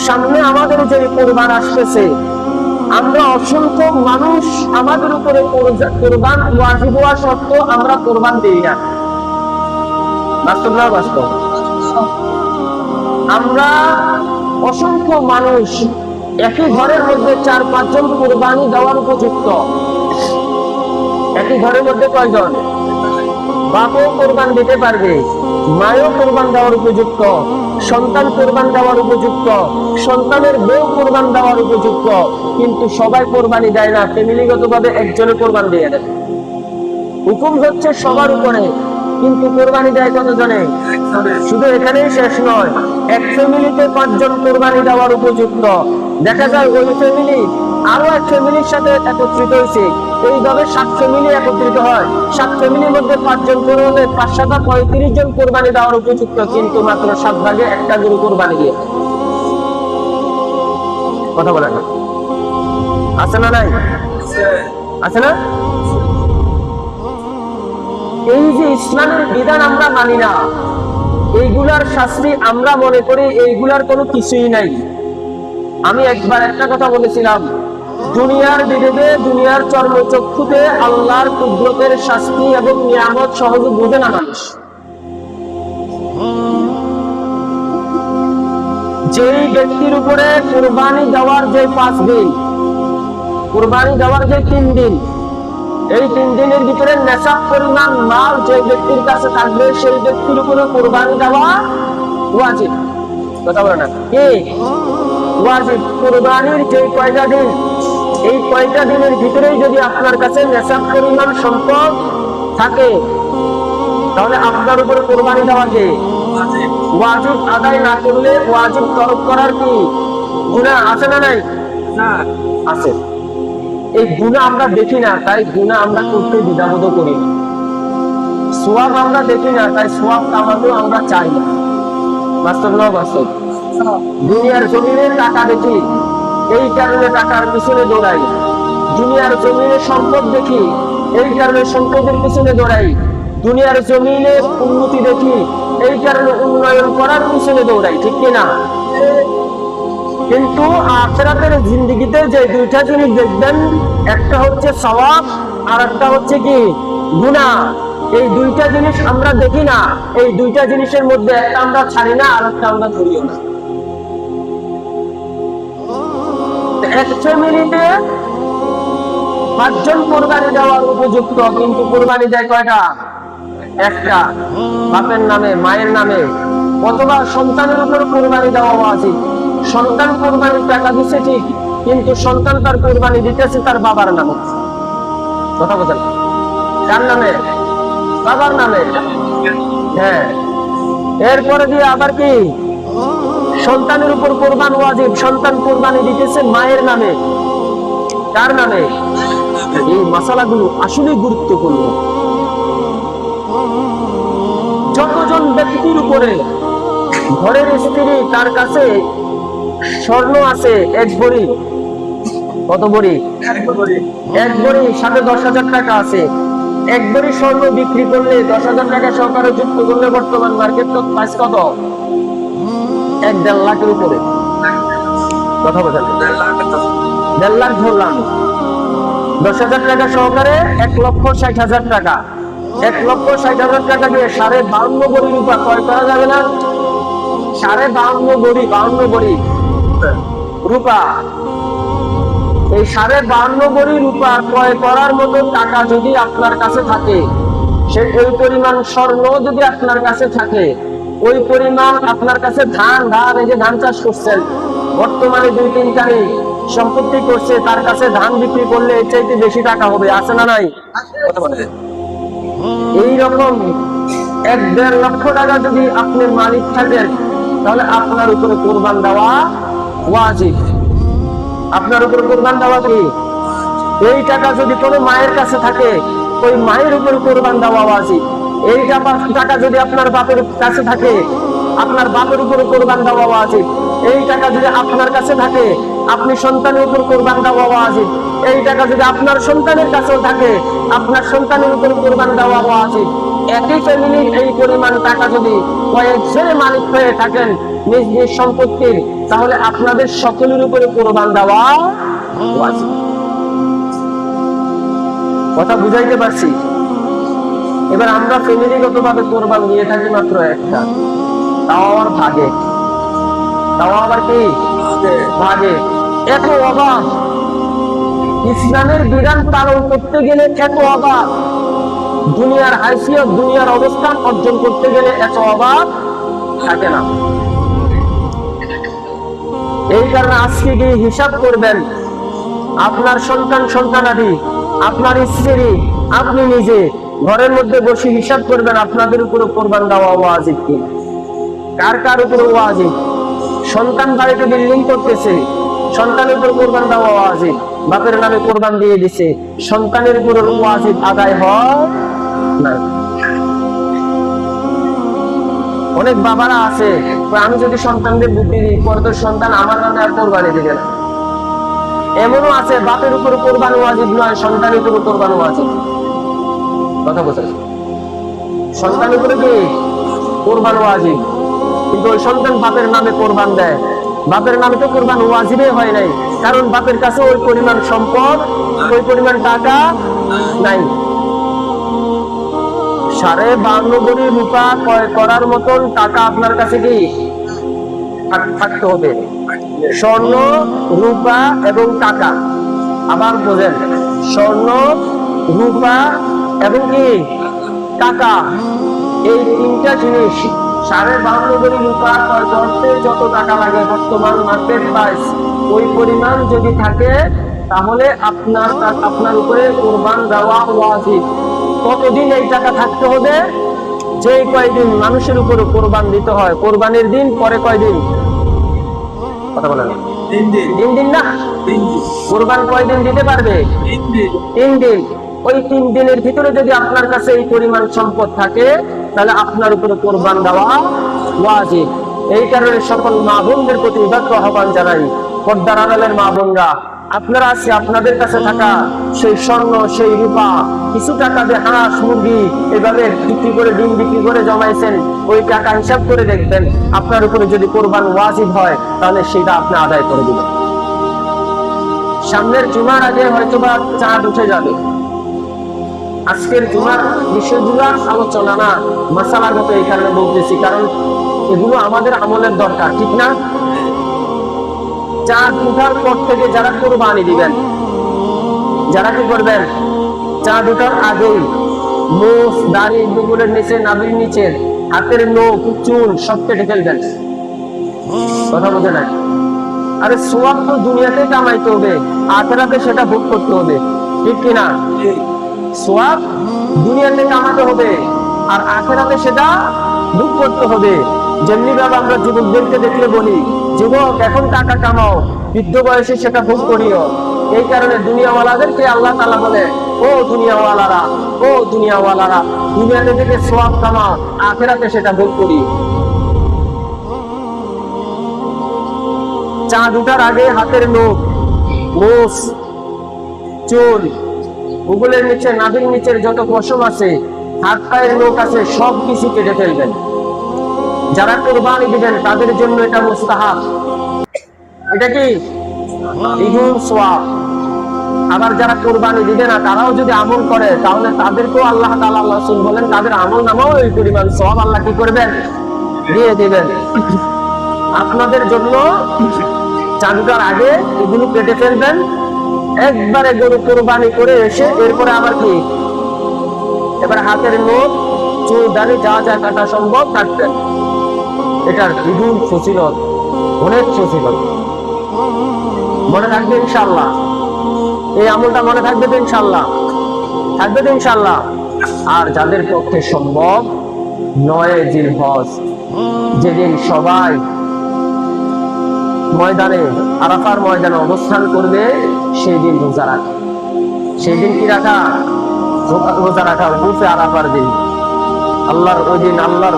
সামনে আমাদের যে কোরবান আসতেছে, আমরা অসংখ্য মানুষ আমাদের উপরে কোরবান ওয়াজিব হওয়া সত্ত্বেও আমরা কোরবান দিই না। বাস্তব না বাস্তব? আমরা অসংখ্য মানুষ একই ঘরের মধ্যে 4-5 জন কোরবানি দেওয়ার উপযুক্ত। একই ঘরের মধ্যে কয়জন? বাপও কোরবান দিতে পারবে, মায়ও কোরবান দেওয়ার উপযুক্ত, সন্তান কোরবান দেওয়ার উপযুক্ত, সন্তানের বউ কোরবান দেওয়ার উপযুক্ত, কিন্তু সবাই কোরবানি দেয় না। ফ্যামিলিগতভাবে একজনে কোরবান দিয়ে দেয়। হুকুম হচ্ছে সবার উপরে, কিন্তু কোরবানি দেয় কতজনে? শুধু এখানেই শেষ নয়, এক ফ্যামিলিতে 5 জন কোরবানি দেওয়ার উপযুক্ত। দেখা যায় ওই ফ্যামিলি আরো এক ফ্যামিলির সাথে একত্রিত হয়েছে, এইভাবে 7 ফ্যামিলি একত্রিত হয়। 7 ফ্যামিলির মধ্যে 5 জন করে হলে 5-7 35 জন কোরবানি দেওয়ার উপযুক্ত, কিন্তু মাত্র 7 ভাগে একটা গরু কোরবানি দিয়ে। কথা বলেন আছে না? নাই আছে না? এই যে ইসলামের বিধান আমরা মানি না, এইগুলার শাস্তি আমরা মনে করি এইগুলার কোনো কিছুই নাই। আমি একবার একটা কথা বলেছিলাম, দুনিয়ার বিবেকে, দুনিয়ার চর্মচক্ষুতে আল্লাহর কুদরতের শাস্তি এবং নিয়ামত সহজে বোঝে না মানুষ। যেই ব্যক্তির উপরে কুরবানি দেওয়ার যে 5 দিন, কুরবানি দেওয়ার যে 3 দিন, এই 3 দিনের ভিতরে নেশাব পরিমাণ মাল যে ব্যক্তির কাছে থাকবে, সেই ব্যক্তির উপরে কুরবানি দেওয়া ওয়াজিব। কথা বলে না কি ওয়াজিব? কুরবানির যে কয়টা দিন, এই কয়টা দিনের ভিতরেই যদি আপনার কাছে নেশাব পরিমাণ সম্পদ থাকে, তাহলে আপনার উপরে কুরবানি দেওয়া কি ওয়াজিব। আদায় না করলে ওয়াজিব তরক করার কি গুনাহ আছে না নাই? আছে। এই গুনাহ আমরা দেখি না, তাই গুনাহ আমরা করতে দ্বিধাবোধ করি না। সওয়াব আমরা দেখি না, তাই সওয়াব কামাতেও আমরা চাই না। বাস্তব না বাস্তব? দুনিয়ার জমিনে টাকা দেখি, এই কারণে টাকার পিছনে দৌড়াই। দুনিয়ার জমিনে সম্পদ দেখি, এই কারণে সম্পদের পিছনে দৌড়াই। দুনিয়ার জমিনে উন্নতি দেখি, এই কারণে উন্নয়ন করার পিছনে দৌড়াই। ঠিক কিনা? কিন্তু আখিরাতের জিন্দেগিতে যে 2টা জিনিস দেখবেন, একটা হচ্ছে সওয়াব আর একটা হচ্ছে কি গুনাহ। এই 2টা জিনিস আমরা দেখি না, এই 2টা জিনিসের মধ্যে একটা আমরা ছাড়ি না, আর একটা আমরা ধরিও না। এক ফ্যামিলিতে 5 জন কোরবানি দেওয়ার উপযুক্ত, কিন্তু কোরবানি দেয় কয়টা? একটা। বাপের নামে, মায়ের নামে, অথবা সন্তানের উপর কোরবানি দেওয়া উচিত। সন্তান কোরবানির টাকা দিচ্ছে ঠিক, কিন্তু সন্তান তার কোরবানি দিতেছে তার বাবার নামে। কথা বলেন, কার নামে? বাবার নামে। হ্যাঁ, এরপরে দিয়ে আবার কি সন্তানের উপর কোরবান ওয়াজিব, সন্তান কোরবানি দিতেছে মায়ের নামে। কার নামে? এই মাসালাগুলো আসলে গুরুত্বপূর্ণ। যতজন ব্যক্তির উপরে ঘরের স্ত্রী, তার কাছে স্বর্ণ আছে 1 ভরি, কত ভরি? 1 ভরি, সাথে 10,000 টাকা আছে। 1 ভরি স্বর্ণ বিক্রি করলে 10,000 টাকা সহকারে যুক্ত করলে বর্তমান মার্কেট প্রাইস কত? 1-1.5 লাখের উপরে। কথা বলেন, 1.5 লাখ ধরলাম। 10,000 টাকা সহকারে 1,60,000 টাকা। 1,60,000 টাকা দিয়ে 52 ভরি রূপা ক্রয় করা যাবে না? 52 ভরি রূপা। এই 52 ভরি রূপা ক্রয় করার মতো টাকা যদি আপনার কাছে থাকে, সে ওই পরিমাণ স্বর্ণ যদি আপনার কাছে থাকে, ওই পরিমাণ আপনার কাছে ধান, এই যে ধান চাষ করছেন, বর্তমানে 2-3 টাকা সম্পত্তি করছে, তার কাছে ধান বিক্রি করলে এর চাইতে বেশি টাকা হবে। আছে না নাই? এইরকম 1-1.5 লক্ষ টাকা যদি আপনি মালিক থাকেন, তাহলে আপনার উপরে কোরবান দেওয়া ওয়াজিব। আপনার উপরে কোরবান দেওয়া কি? এই টাকা যদি কোনো মায়ের কাছে থাকে, ওই মায়ের উপরে কোরবান দেওয়া ওয়াজিব। এই টাকা যদি আপনার বাপের কাছে থাকে, আপনার বাপের উপরে কোরবান দেওয়া ওয়াজিব। এই টাকা যদি আপনার কাছে থাকে, আপনি সন্তানের উপর কোরবান দেওয়া ওয়াজিব। এই টাকা যদি আপনার সন্তানের কাছেও থাকে, আপনার সন্তানের উপর কোরবান দেওয়া ওয়াজিব। একই ফ্যামিলির এই পরিমাণ টাকা যদি কয়েকজনের মালিক হয়ে থাকেন, নিজ নিজ সম্পত্তির, তাহলে আপনাদের সকলের উপরে কোরবান দেওয়া ওয়াজিব। কথা বুঝাইতে পারছি? এবার আমরা ফ্যামিলিগতভাবে কোরবান দিয়ে থাকি মাত্র একটা, তাও আবার ভাগে, তাও আবার কি ভাগে। এত অভাব, ইসলামের বিধান পালন করতে গেলে এত অভাব, দুনিয়ার হাইসিয়ত, দুনিয়ার অবস্থান অর্জন করতে গেলে এত অভাব থাকে না। এই কারণে আজকে গিয়ে হিসাব করবেন, আপনার সন্তান সন্তানাদি, আপনার স্ত্রী, আপনি নিজে ঘরের মধ্যে বসে হিসাব করবেন আপনাদের উপরে কোরবান দেওয়া ওয়াজিব কি, কার কার উপরে ওয়াজিব। সন্তান বাড়িতে বিল্ডিং করতেছে, সন্তানের উপর কোরবান দেওয়া ওয়াজিব, বাপের নামে কোরবান দিয়ে দিছে, সন্তানের উপর ওয়াজিব আদায় হয় না। অনেক বাবারা আছে, আমি যদি সন্তানদের বুদ্ধি দিই পরে তো সন্তান আমার নামে আর কোরবানি দিবে না। এমনও আছে বাপের উপর কোরবান ওয়াজিব নয়, সন্তানের উপর কোরবান ওয়াজিব। কথা বলছে, সন্তানের উপরে কি কোরবান ওয়াজিব, কিন্তু ওই সন্তান বাপের নামে কোরবান দেয়। বাপের নামে তো কোরবান ওয়াজিবে হয় নাই, কারণ বাপের কাছে ওই পরিমাণ সম্পদ, ওই পরিমাণ টাকা নাই। 52 ভরি রূপা ক্রয় করার মতন টাকা আপনার কাছে কি থাকতে হবে। স্বর্ণ, রূপা এবং টাকা, আবার বোঝেন, স্বর্ণ, রূপা এবং কি টাকা, এই তিনটা জিনিস 52 ভরি রূপা ক্রয় করতে যত টাকা লাগে বর্তমান মার্কেট প্রাইস, ওই পরিমাণ যদি থাকে তাহলে আপনার উপরে কোরবান দেওয়া ওয়াজিব। কতদিন এই টাকা থাকতে হবে? যে কয়দিন মানুষের উপরে কোরবান দিতে হয়, কোরবানির দিন পরে কয়দিন, কথা বলেন, 3 দিন না, কোরবান কয়দিন দিতে পারবে? 3 দিন। ওই 3 দিনের ভিতরে যদি আপনার কাছে এই পরিমাণ সম্পদ থাকে তাহলে আপনার উপরে কোরবান দেওয়া ওয়াজিব। এই কারণে সকল মা বোনদের প্রতি উদাত্ত আহ্বান জানাই, পর্দার আড়ালের মা বোনরা, আপনারা আছে আপনাদের কাছে থাকা সেই স্বর্ণ, সেই রূপা, কিছু টাকা দিয়ে হাঁস মুরগি এভাবে বিক্রি করে, ডিম বিক্রি করে জমাইছেন, ওই টাকা হিসাব করে দেখবেন আপনার উপরে যদি কোরবান ওয়াজিব হয় তাহলে সেটা আপনি আদায় করে দিবেন। সামনের জুমার আগে হয়তোবা চাঁদ উঠে যাবে। আজকের জুমার বিষয়গুলো আলোচনা না, মাসালাগত, এই কারণে বলতেছি কারণ এগুলো আমাদের আমলের দরকার, ঠিক না? চাঁদ উঠার পর থেকে যারা কোরবানি দিবেন, যারা কি করবেন, চাঁদ উঠার আগেই মুখ, দাড়ি, দুগুলের নিচে, নাভির নিচে, হাতের নখ, চুল সব কেটে ফেলবেন। কথা বোঝে না? আরে সোয়াব তো দুনিয়াতে কামাইতে হবে, আখিরাতে সেটা ভোগ করতে হবে, ঠিক কিনা? সোয়াব দুনিয়াতে কামাতে হবে আর আখিরাতে সেটা ভোগ করতে হবে। যেমনি ভাবে আমরা যুবকদেরকে দেখলে বলি, যুবক এখন টাকা কামাও, বৃদ্ধ বয়সে সেটা ভোগ করিও। এই কারণে দুনিয়াওয়ালাদেরকে আল্লাহ তাআলা বলে, ও দুনিয়াওয়ালারা, ও দুনিয়াওয়ালারা, দুনিয়াতে থেকে সোয়াব কামাও, আখিরাতে সেটা ভোগ করি। চাঁদ উঠার আগে হাতের নখ, মুখ, চুল, উগুলের নিচে, নাভির নিচের যত পশম আছে, হাত পায়ের নখ আছে, সব কিছু কেটে ফেলবেন। যারা কোরবানি দিবেন তাদের জন্য এটা মুস্তাহাব, এটা কি দ্বিগুণ সওয়াব। আবার যারা কোরবানি দিবে না তারাও যদি আমল করে তাহলে তাদেরকেও আল্লাহ তাআলা, আল্লাহ রাসূল বলেন, তাদের আমল নামাও এই পরিমাণ সওয়াব আল্লাহ কি করবেন, দিয়ে দিবেন। আপনাদের জন্য চাঁদটার আগে এগুলো কেটে ফেলবেন, একবারে গরু কোরবানি করে এসে এরপরে আবার কি, এবার হাতের নখ, চুল, দাড়ি যা যা কাটা সম্ভব কাটবেন। এটার দ্বিগুণ ফজিলত, অনেক ফজিলত। মনে থাকবে ইনশাআল্লাহ, এই আমলটা মনে থাকবে তো ইনশাআল্লাহ, থাকবে তো ইনশাআল্লাহ। আর যাদের পক্ষে সম্ভব 9 জিলহজ, যেদিন সবাই ময়দানে, আরাফার ময়দানে অবস্থান করবে, সেই দিন রোজা রাখা। সেই দিন কি রাখা? রোজা রাখা, উরফে আরাফার দিন। আল্লাহর ওই দিন আল্লাহ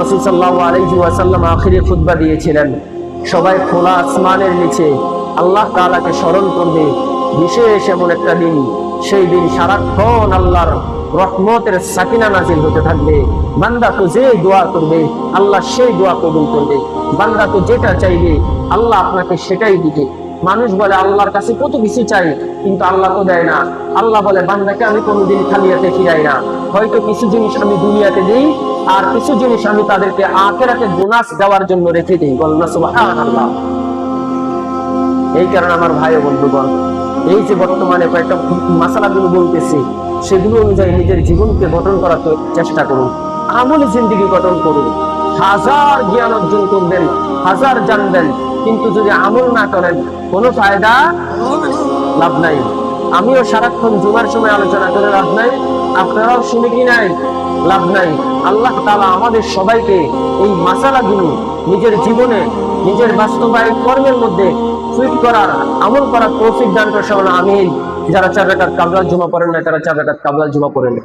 রাসূল সাল্লাল্লাহু আলাইহি ওয়াসাল্লাম আখিরি খুতবা দিয়েছিলেন, সবাই খোলা আসমানের নিচে আল্লাহ তাআলাকে স্মরণ করবে, বিশেষ এমন একটা দিন সেই দিন সারাক্ষণ আল্লাহর রহমতের সাকিনা নাজিল হতে থাকবে। বান্দা তো যে দোয়া করবে আল্লাহ সেই দোয়া কবুল করবে, বান্দা তো যেটা চাইবে আল্লাহ আপনাকে সেটাই দিবে। মানুষ বলে আল্লাহর কাছে কত কিছু চাই, কিন্তু আল্লাহ তো দেয় না। আল্লাহ বলে বান্দাকে আমি কোনোদিন খালি হাতে ফিরাই না। হয়তো কিছু জিনিস আমি দুনিয়াতে দিই, আর কিছু জিনিস আমি তাদেরকে আখিরাতে বোনাস দেওয়ার জন্য রেখে দিই। বলেন না সুবহানাল্লাহ। এই কারণে আমার ভাই ও বন্ধুগণ, এই যে বর্তমানে কয়েকটা মাসালাগুলো বলতেছি, সেগুলো অনুযায়ী নিজের জীবনকে গঠন করার চেষ্টা করুন, আমলি জিন্দেগি গঠন করুন। হাজার জ্ঞান অর্জন করবেন, হাজার জানবেন, কিন্তু যদি আমল না করেন কোনো ফায়দা লাভ নাই। আমিও সারাক্ষণ জুমার সময় আলোচনা করে লাভ নাই, আপনারাও শুনে কি নাই লাভ নাই। আল্লাহ তাআলা আমাদের সবাইকে এই মাসালাগুলো নিজের জীবনে, নিজের বাস্তবায়ন কর্মের মধ্যে ফিট করার, আমল করার তৌফিক দান করেন। আমিন। যারা 4 রাকাত কাবলার জুমা পড়েন না, তারা 4 রাকাত কাবলার জুমা পড়েন।